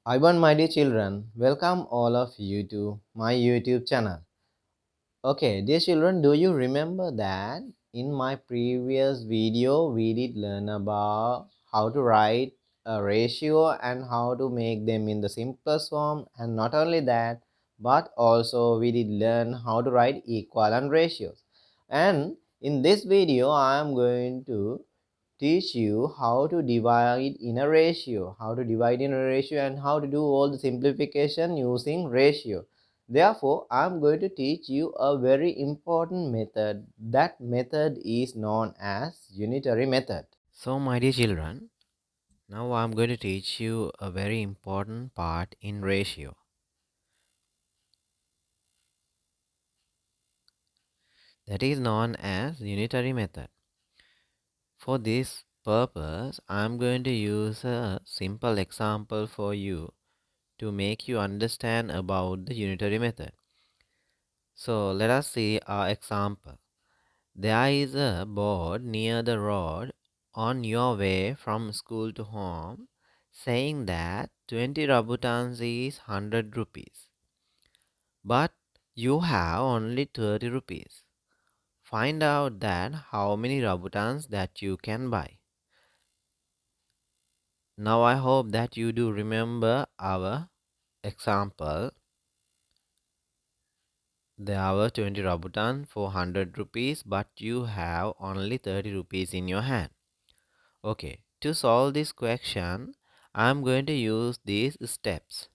I want my dear children, welcome all of you to my YouTube channel. Okay, dear children, do you remember that in my previous video we did learn about how to write a ratio and how to make them in the simplest form, and not only that, but also we did learn how to write equivalent ratios. And in this video I am going to teach you how to divide in a ratio, and how to do all the simplification using ratio. Therefore, I'm going to teach you a very important method. That method is known as unitary method. So, my dear children, now I'm going to teach you a very important part in ratio. That is known as unitary method. For this purpose, I'm going to use a simple example for you to make you understand about the unitary method. So let us see our example. There is a board near the road on your way from school to home saying that 20 rabutans is 100 rupees. But you have only 30 rupees. Find out that how many rabutans that you can buy. Now I hope that you do remember our example. There were 20 rambutan for 100 rupees, but you have only 30 rupees in your hand. Okay, to solve this question, I am going to use these steps.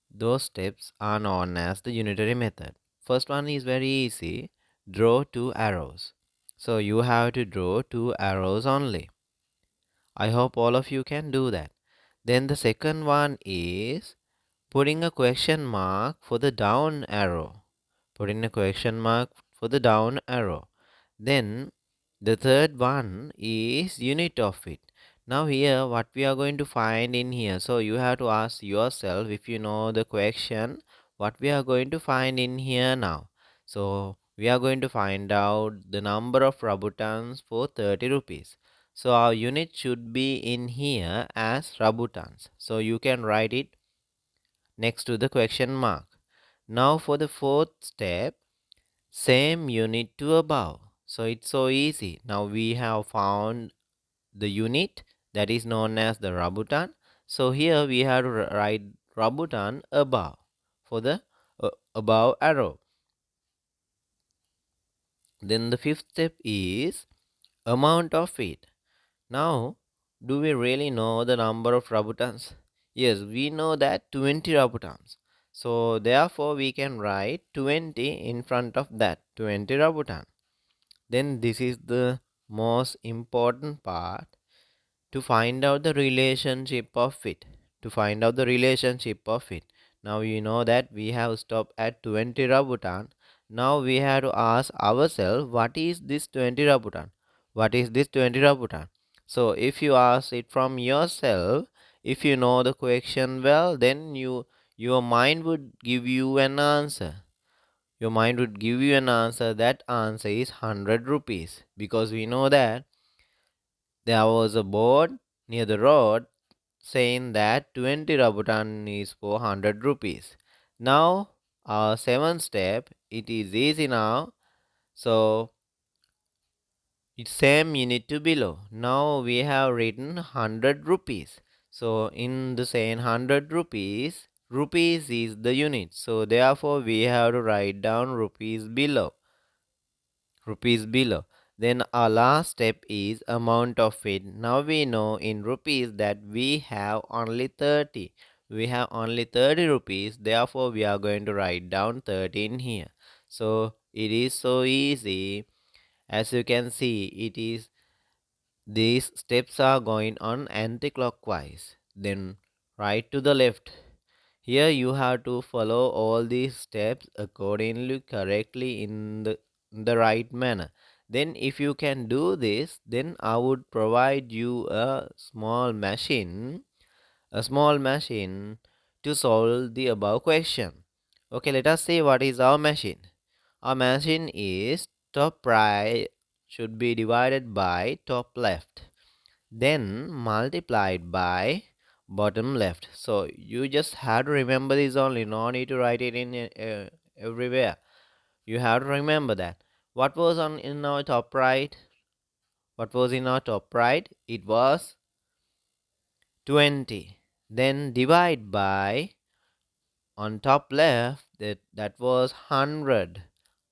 Those steps are known as the unitary method. First one is very easy. Draw two arrows. So you have to draw two arrows only. I hope all of you can do that. Then the second one is putting a question mark for the down arrow. Put in a question mark for the down arrow. Then the third one is unit of it. Now here what we are going to find in here. So you have to ask yourself, if you know the question, what we are going to find in here now. So we are going to find out the number of rabutans for 30 rupees. So our unit should be in here as rabutans. So you can write it next to the question mark. Now for the fourth step, same unit to above. So it's so easy. Now we have found the unit that is known as the rambutan. So here we have to write rambutan above for the above arrow. Then the fifth step is amount of it. Now, do we really know the number of rambutans? Yes, we know that 20 rambutans. So therefore we can write 20 in front of that 20 rambutan. Then this is the most important part, to find out the relationship of it. To find out the relationship of it. Now you know that we have stopped at 20 rambutan. Now we have to ask ourselves, what is this 20 rambutan? What is this 20 rambutan? So if you ask it from yourself, if you know the question well, then your mind would give you an answer. Your mind would give you an answer. That answer is 100 rupees, because we know that there was a board near the road saying that 20 rambutan is for 100 rupees. Now, our seventh step, it is easy now. So, it's same unit to below. Now we have written 100 rupees. So, in the same 100 rupees, rupees is the unit. So, therefore, we have to write down rupees below. Rupees below. Then our last step is amount of it. Now we know in rupees that we have only 30. We have only 30 rupees. Therefore, we are going to write down 30 in here. So it is so easy. As you can see, it is these steps are going on anti-clockwise. Then right to the left. Here you have to follow all these steps accordingly correctly in the right manner. Then if you can do this, then I would provide you a small machine to solve the above question. Okay, let us see what is our machine. Our machine is top right should be divided by top left, then multiplied by bottom left. So you just have to remember this only. No need to write it in everywhere. You have to remember that. What was on in our top right? What was in our top right? It was 20. Then divide by on top left that was 100.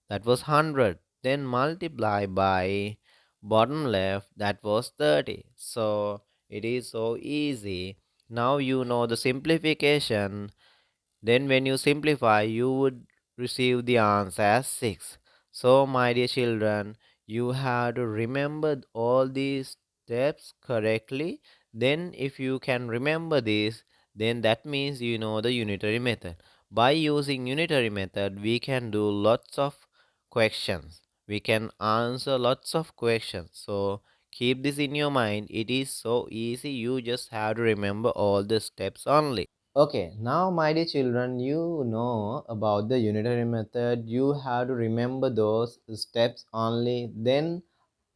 That was 100. Then multiply by bottom left, that was 30. So it is so easy. Now you know the simplification. Then when you simplify, you would receive the answer as 6. So my dear children, you have to remember all these steps correctly. Then if you can remember this, then that means you know the unitary method. By using unitary method, we can do lots of questions. We can answer lots of questions. So keep this in your mind. It is so easy. You just have to remember all the steps only. Okay, now my dear children, you know about the unitary method. You have to remember those steps only. Then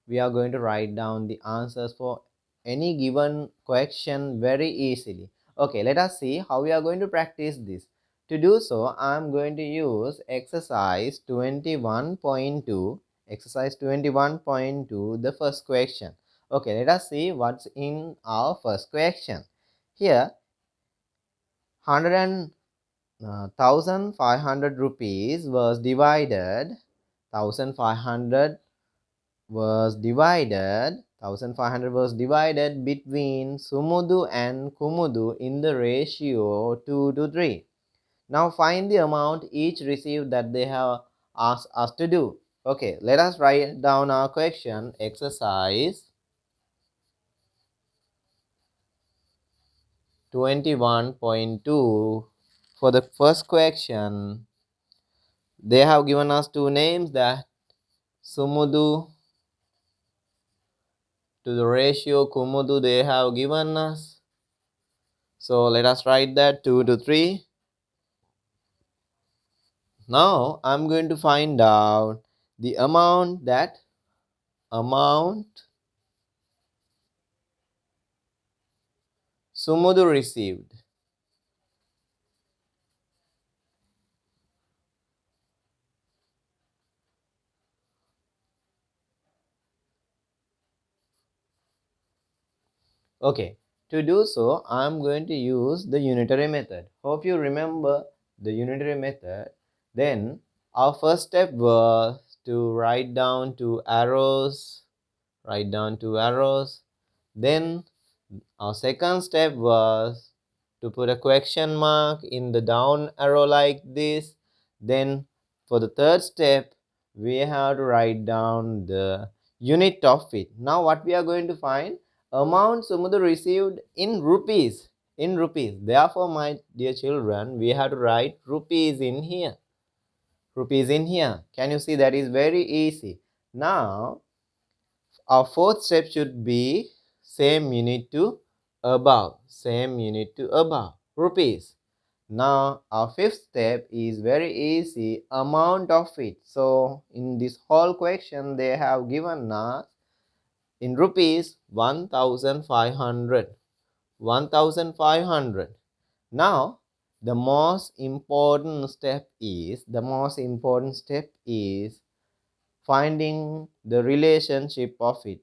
we are going to write down the answers for any given question very easily. Okay, let us see how we are going to practice this. To do so, I am going to use exercise 21.2. Exercise 21.2, the first question. Okay, let us see what's in our first question. Here, 1,500 rupees was divided 1500 1500 was divided between Sumudu and Kumudu in the ratio 2 to 3. Now find the amount each received that they have asked us to do. Okay, let us write down our question. Exercise 21.2. For the first question, they have given us two names, that Sumudu to the ratio Kumudu they have given us. So let us write that 2 to 3. Now I'm going to find out the amount Sumudu received. Okay, to do so, I'm going to use the unitary method. Hope you remember the unitary method. Then our first step was to write down two arrows. Then our second step was to put a question mark in the down arrow like this. Then for the third step, we have to write down the unit of it. Now what we are going to find? Amount Sumudu received in rupees. In rupees. Therefore, my dear children, we have to write rupees in here. Rupees in here. Can you see? That is very easy. Now our fourth step should be same unit to above. Same unit to above. Rupees. Now our fifth step is very easy. Amount of it. So in this whole question they have given us in rupees 1,500. 1,500. Now the most important step is finding the relationship of it.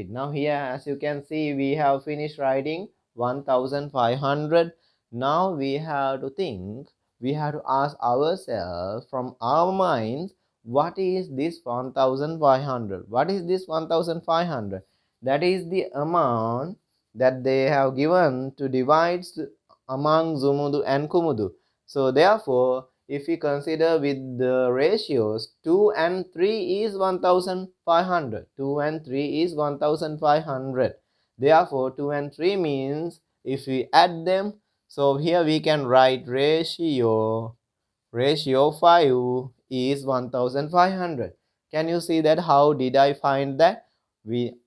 Now here, as you can see, we have finished writing 1,500. Now we have to think, we have to ask ourselves from our minds, what is this 1,500? What is this 1,500? That is the amount that they have given to divide among Zumudu and Kumudu. So therefore, if we consider with the ratios, 2 and 3 is 1,500. 2 and 3 is 1,500. Therefore, 2 and 3 means if we add them, so here we can write ratio 5 is 1,500. Can you see that? How did I find that?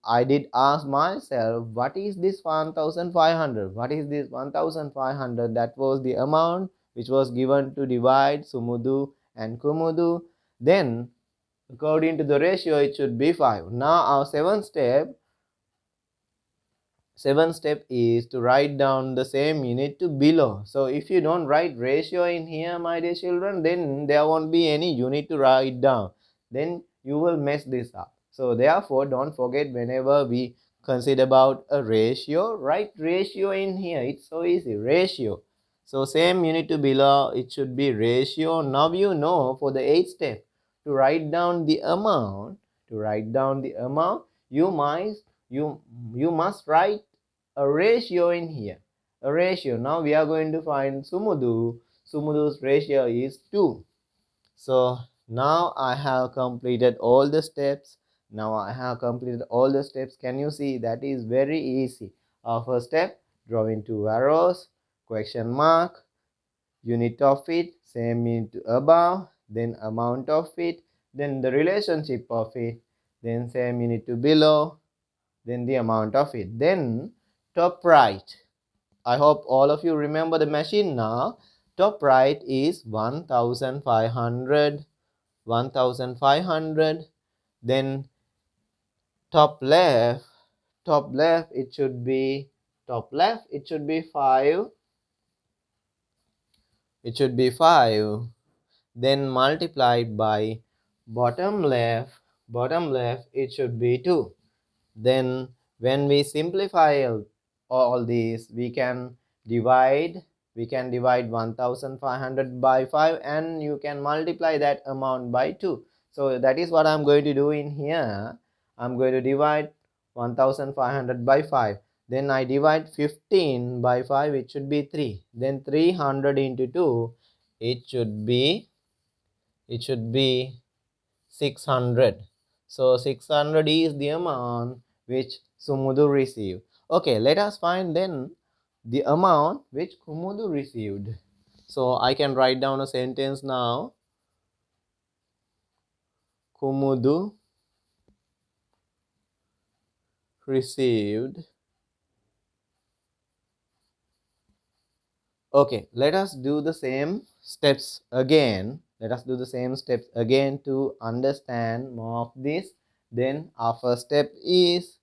I did ask myself, what is this 1,500? What is this 1,500? That was the amount which was given to divide Sumudu and Kumudu. Then according to the ratio, it should be 5. Now our seventh step, Seventh step is to write down the same unit to below. So if you don't write ratio in here, my dear children, then there won't be any unit to write down. Then you will mess this up. So therefore, don't forget, whenever we consider about a ratio, write ratio in here. It's so easy, ratio. So same unit to below, it should be ratio. Now you know for the eighth step, to write down the amount, you might you must write a ratio in here. A ratio. Now we are going to find Sumudu. Sumudu's ratio is 2. So now I have completed all the steps. Can you see? That is very easy. Our first step, drawing two arrows, question mark, unit of it, same unit to above, then amount of it, then the relationship of it, then same unit to below, then the amount of it, then top right. I hope all of you remember the machine now. Top right is 1500, 1500. Then top left, it should be, 5. It should be 5. Then multiplied by bottom left, it should be 2. Then when we simplify all these, divide we can divide 1500 by 5, and you can multiply that amount by 2. So that is what I'm going to do in here. I'm going to divide 1500 by 5. Then I divide 15 by 5, it should be 3. Then 300 into 2, it should be, 600. So 600 is the amount which Sumudu received. Okay, let us find then the amount which Kumudu received. So I can write down a sentence now. Kumudu received. Okay, let us do the same steps again. To understand more of this. Then our first step is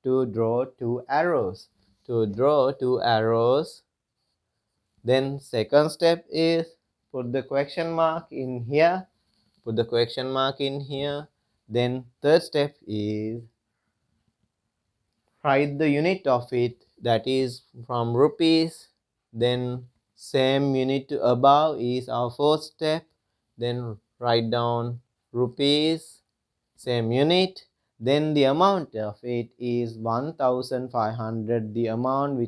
to draw two arrows. Then second step is put the question mark in here. Then third step is write the unit of it, that is from rupees. Then same unit to above is our fourth step. Then write down rupees, same unit. Then the amount of it is 1500, the amount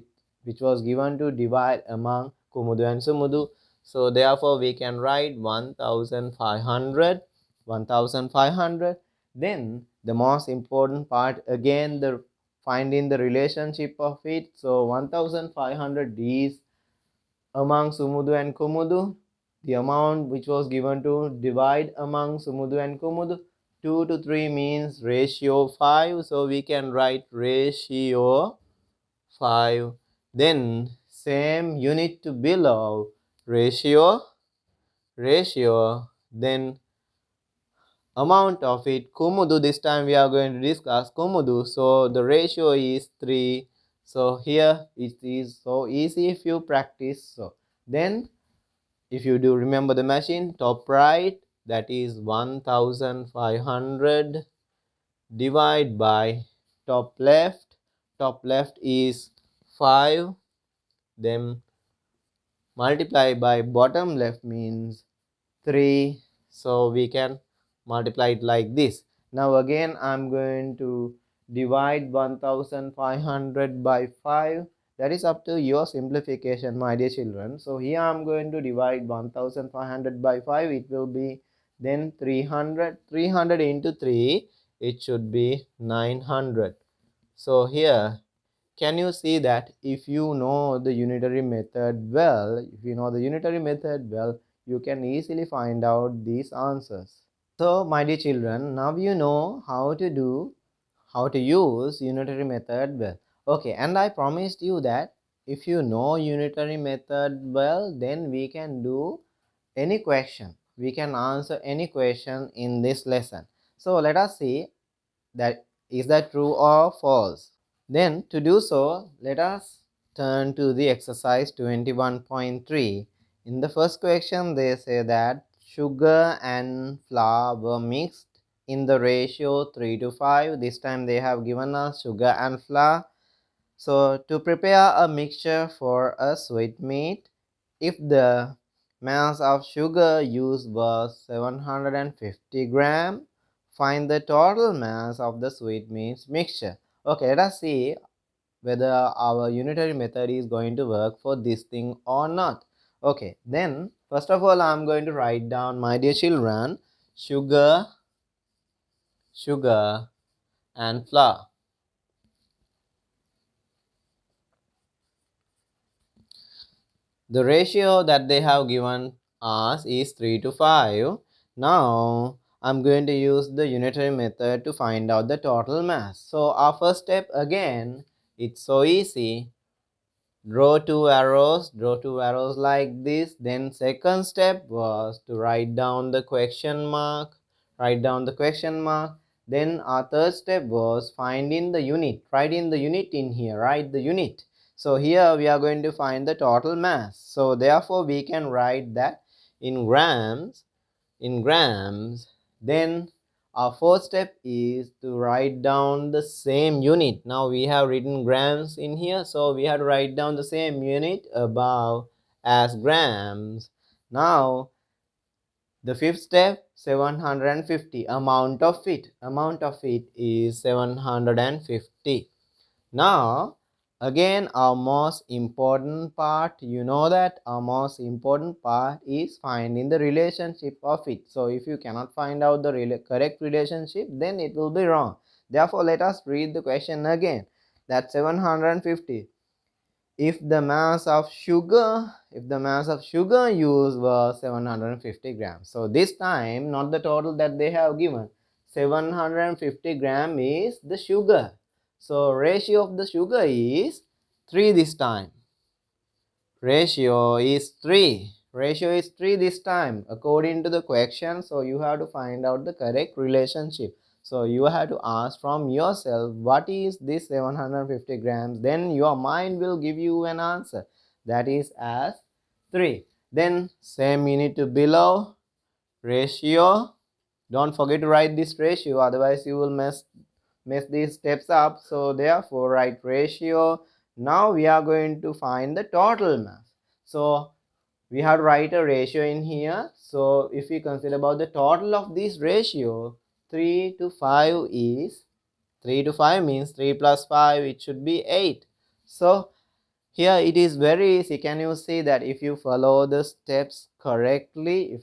which was given to divide among Kumudu and Sumudu. So therefore we can write 1500. Then the most important part again, the finding the relationship of it. So 1500 is among Sumudu and Kumudu, the amount which was given to divide among Sumudu and Kumudu. 2 to 3 means ratio 5, so we can write ratio 5. Then same unit to below, ratio, then amount of it, Kumudu. This time we are going to discuss Kumudu. So the ratio is 3. So here it is so easy if you practice. So then if you do remember the machine, top right, that is 1500 divide by top left. Top left is 5. Then multiply by bottom left means 3. So we can multiply it like this. Now again I'm going to divide 1500 by 5. That is up to your simplification, my dear children. So here I'm going to divide 1500 by 5. It will be then 300. 300 into 3, it should be 900. So here, can you see that if you know the unitary method well, you can easily find out these answers. So my dear children, now you know how to use unitary method well. Okay, and I promised you that if you know unitary method well, then we can do any question. We can answer any question in this lesson. So let us see that is that true or false. Then to do so, let us turn to the exercise 21.3. In the first question, they say that sugar and flour were mixed in the ratio 3 to 5. This time they have given us sugar and flour. So to prepare a mixture for a sweetmeat, if the mass of sugar used was 750 gram, find the total mass of the sweetmeats mixture. Okay, let us see whether our unitary method is going to work for this thing or not. Okay, then first of all, I'm going to write down, my dear children, sugar and flour. The ratio that they have given us is 3 to 5. Now I'm going to use the unitary method to find out the total mass. So our first step, again, it's so easy. Draw two arrows like this. Then second step was to write down the question mark. Then our third step was finding the unit. Write in the unit in here. Write the unit. So here we are going to find the total mass. So therefore we can write that in grams. Then our fourth step is to write down the same unit. Now we have written grams in here, so we have to write down the same unit above as grams. Now the fifth step, 750, amount of it is 750. Now again, our most important part, you know that our most important part is finding the relationship of it. So if you cannot find out the correct relationship, then it will be wrong. Therefore, let us read the question again. That 750, if the mass of sugar used was 750 grams. So this time, not the total that they have given, 750 gram is the sugar. So ratio of the sugar is 3 this time. Ratio is 3 this time according to the question. So you have to find out the correct relationship. So you have to ask from yourself, what is this 750 grams? Then your mind will give you an answer, that is as 3. Then same you need to below ratio. Don't forget to write this ratio, otherwise you will mess these steps up. So therefore write ratio. Now we are going to find the total mass. So we have to write a ratio in here. So if we consider about the total of this ratio, 3 to 5 is 3 to 5 means 3 plus 5, it should be 8. So here it is very easy. Can you see that if you follow the steps correctly,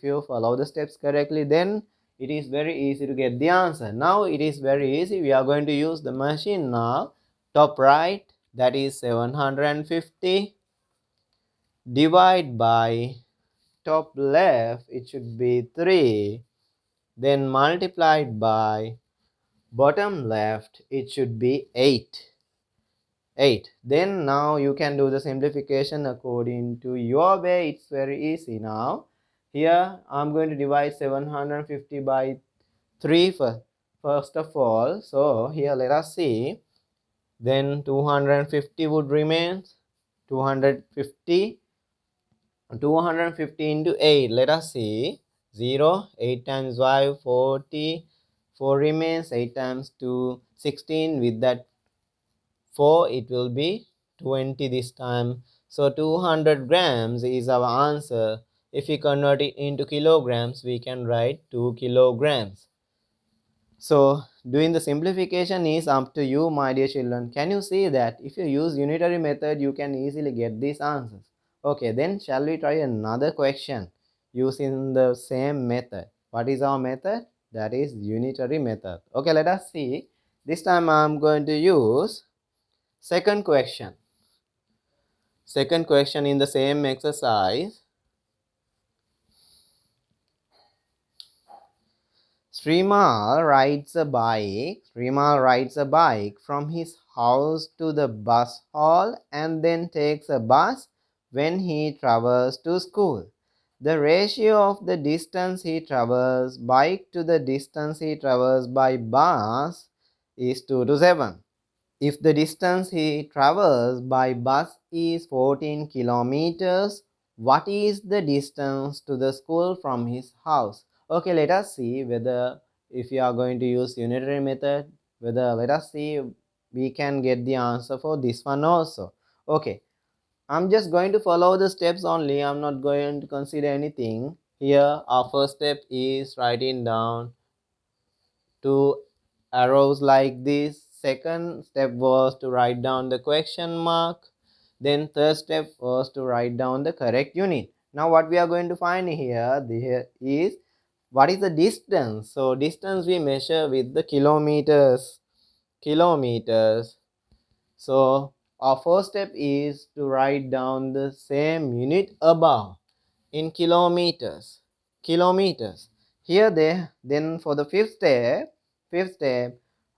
then it is very easy to get the answer. Now it is very easy. We are going to use the machine now. Top right, that is 750, divide by top left, it should be 3, then multiplied by bottom left, it should be 8. Then now you can do the simplification according to your way. It's very easy. Now here I'm going to divide 750 by 3 first of all. So here let us see. Then 250 would remain. 250 into 8, let us see. 0, 8 times 5, 40, 4 remains, 8 times 2, 16, with that 4 it will be 20 this time. So 200 grams is our answer. If we convert it into kilograms, we can write 2 kilograms. So doing the simplification is up to you, my dear children. Can you see that if you use unitary method, you can easily get these answers? Okay, then shall we try another question using the same method? What is our method? That is unitary method. Okay, let us see. This time I am going to use second question. Second question in the same exercise. Srimal rides a bike from his house to the bus hall and then takes a bus when he travels to school. The ratio of the distance he travels bike to the distance he travels by bus is 2 to 7. If the distance he travels by bus is 14 kilometers, what is the distance to the school from his house? Okay, let us see whether, if you are going to use unitary method, whether, let us see, we can get the answer for this one also. Okay, I'm just going to follow the steps only. I'm not going to consider anything. Here, our first step is writing down two arrows like this. Second step was to write down the question mark. Then third step was to write down the correct unit. Now what we are going to find here is what is the distance. So distance we measure with the kilometers. Kilometers. So our first step is to write down the same unit above in kilometers. Kilometers. Here they, then for the fifth step,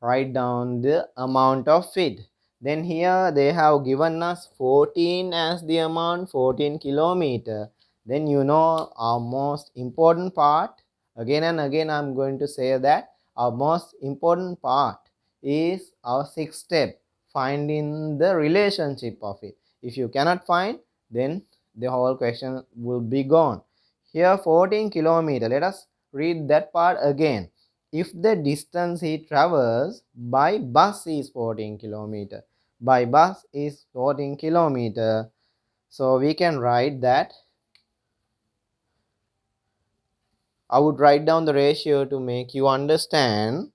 write down the amount of feet. Then here they have given us 14 as the amount, 14 kilometer. Then you know our most important part, again and again I'm going to say that our most important part is our sixth step, finding the relationship of it. If you cannot find, then the whole question will be gone. Here 14 kilometer. Let us read that part again. If the distance he travels by bus is 14 kilometer, by bus is 14 kilometer, so we can write that. I would write down the ratio to make you understand.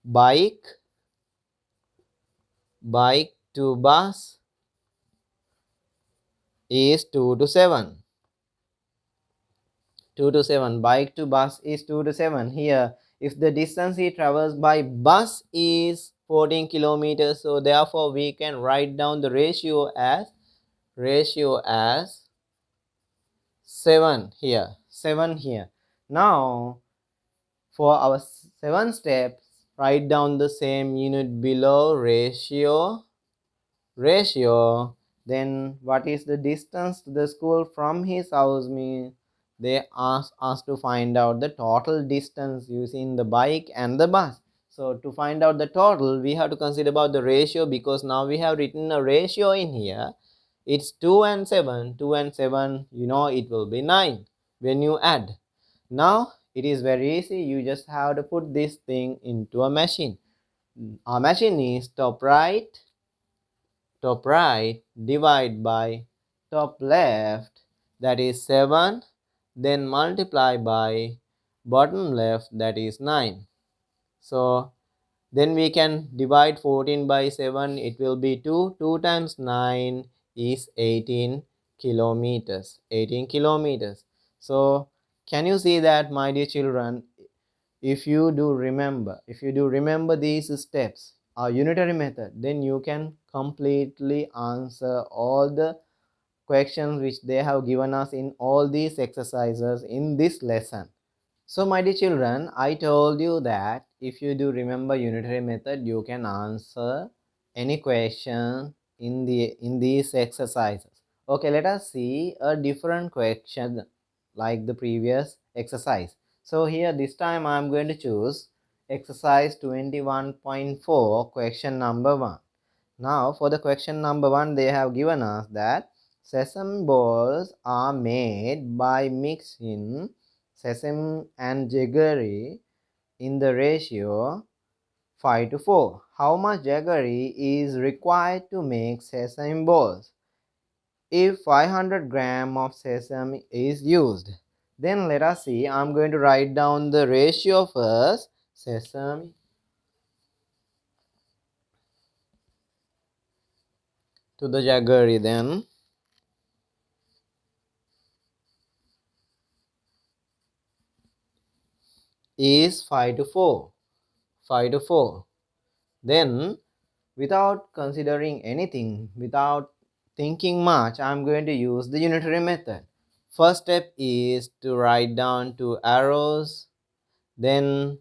Bike bike to bus is 2 to 7. 2 to 7. Bike to bus is 2 to 7. Here, if the distance he travels by bus is 14 kilometers, so therefore we can write down the ratio as 7 here. 7 here. Now, for our 7 steps, write down the same unit below, ratio. Then what is the distance to the school from his house? Means they ask us to find out the total distance using the bike and the bus. So to find out the total, we have to consider about the ratio, because now we have written a ratio in here. It's 2 and 7. 2 and 7, you know, it will be 9 when you add. Now it is very easy. You just have to put this thing into a machine. Our machine is top right divide by top left, that is 7, then multiply by bottom left, that is 9. So then we can divide 14 by 7, it will be 2. 2 times 9 is 18 kilometers. 18 kilometers. So can you see that, my dear children? If you do remember these steps, a unitary method, then you can completely answer all the questions which they have given us in all these exercises in this lesson. So my dear children, I told you that if you do remember unitary method, you can answer any question in these exercises. Okay, let us see a different question like the previous exercise. So here this time I am going to choose exercise 21.4, question number 1. Now for the question number 1, they have given us that sesame balls are made by mixing sesame and jaggery in the ratio 5 to 4. How much jaggery is required to make sesame balls? If 500 gram of sesame is used, then let us see. I'm going to write down the ratio first. Sesame to the jaggery, then is 5 to 4. 5 to 4. Then without considering anything, without thinking much, I'm going to use the unitary method. First step is to write down two arrows. Then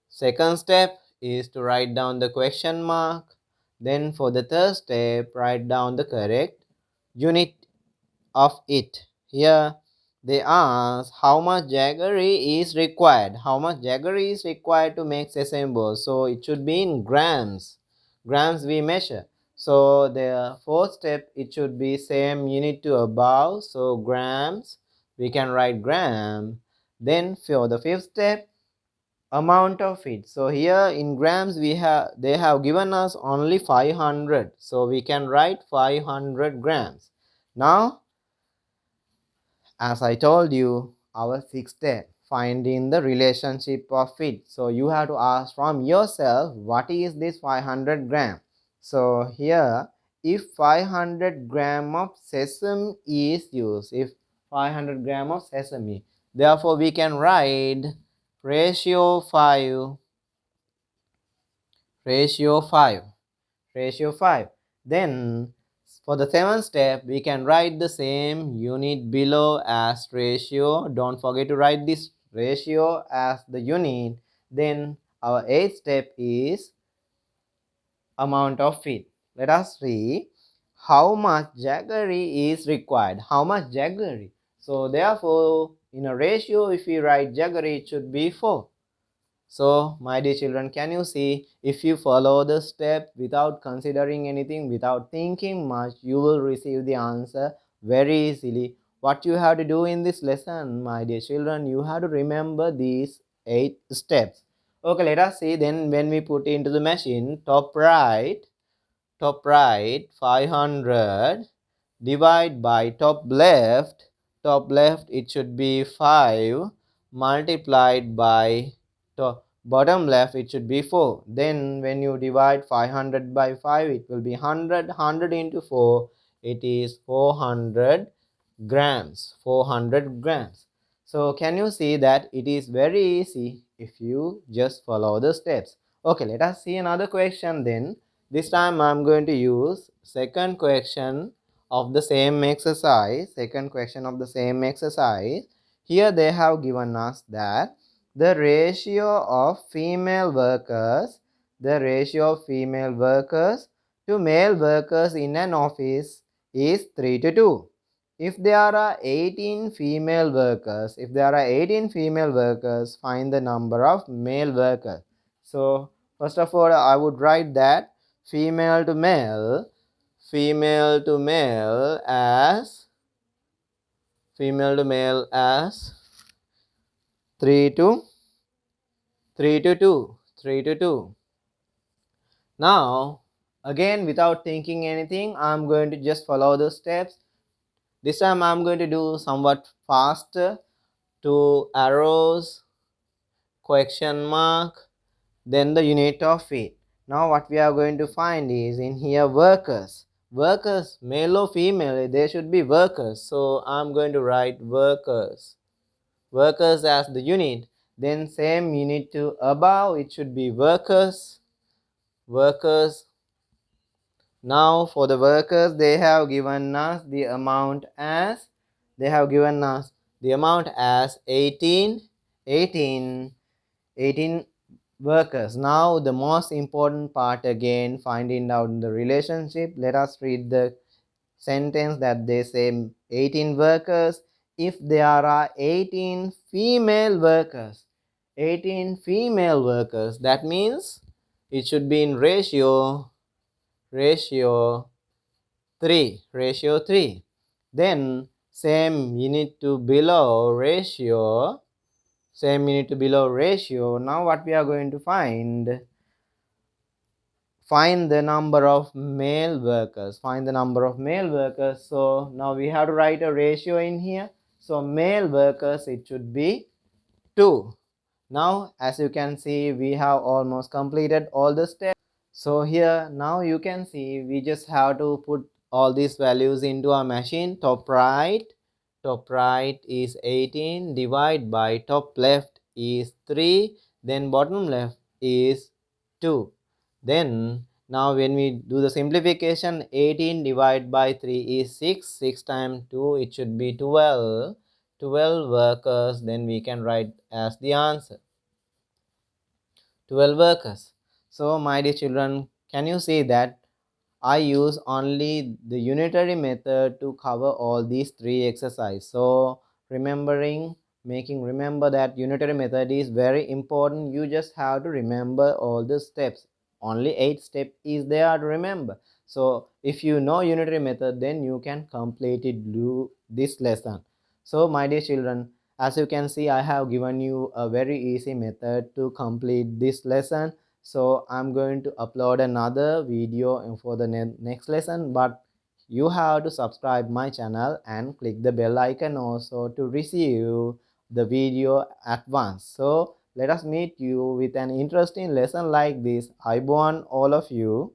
second step is to write down the question mark. Then for the third step, write down the correct unit of it. Here they ask how much jaggery is required. How much jaggery is required to make sesame balls? So it should be in grams. grams we measure. So the fourth step, it should be same unit to above. So grams, we can write gram. Then for the fifth step, amount of it. So here in grams they have given us only 500. So we can write 500 grams. Now, as I told you, our sixth step, finding the relationship of it. So you have to ask from yourself, what is this 500 gram? So here, if 500 gram of sesame is used, if 500 gram of sesame, therefore we can write ratio 5, ratio 5, ratio 5. Then for the seventh step, we can write the same unit below as ratio. Don't forget to write this ratio as the unit. Then our eighth step is amount of it. Let us see how much jaggery is required. How much jaggery? So therefore, in a ratio, if we write jaggery, it should be 4. So, my dear children, can you see, if you follow the step without considering anything, without thinking much, you will receive the answer very easily. What you have to do in this lesson, my dear children, you have to remember these 8 steps. Okay, let us see then when we put into the machine, top right 500 divide by top left it should be 5 multiplied by bottom left it should be 4. Then when you divide 500 by 5, it will be 100 into 4, it is 400 grams, 400 grams. So can you see that it is very easy if you just follow the steps. Okay, let us see another question then. This time I am going to use second question of the same exercise. Second question of the same exercise. Here they have given us that the ratio of female workers, the ratio of female workers to male workers in an office is 3 to 2. If there are 18 female workers, find the number of male workers. So first of all, I would write that female to male, as 3 to 2, 3 to 2. Now again, without thinking anything, I'm going to just follow the steps. This time I'm going to do somewhat faster. 2 arrows, question mark, then the unit of it. Now what we are going to find is in here workers. Workers, male or female, they should be workers. So I'm going to write workers. Workers as the unit. Then same unit to above, it should be workers. Workers. Now for the workers, they have given us the amount as 18, 18 workers. Now the most important part again, finding out the relationship. Let us read the sentence that they say 18 workers. If there are 18 female workers, that means it should be in ratio 3. Then same unit to below ratio. Now what we are going to find the number of male workers. So now we have to write a ratio in here. So male workers, it should be 2. Now as you can see, we have almost completed all the steps. So here now you can see we just have to put all these values into our machine. Top right is 18 divided by top left is 3, then bottom left is 2. Then now when we do the simplification, 18 divided by 3 is 6. 6 times 2, it should be 12. 12 workers, then we can write as the answer 12 workers. So my dear children, can you see that I use only the unitary method to cover all these 3 exercises. So remember that unitary method is very important. You just have to remember all the steps. Only 8 step is there to remember. So if you know unitary method, then you can completely do this lesson. So my dear children, as you can see, I have given you a very easy method to complete this lesson. So I'm going to upload another video for the next lesson, but you have to subscribe my channel and click the bell icon also to receive the video at once. So let us meet you with an interesting lesson like this. I want all of you.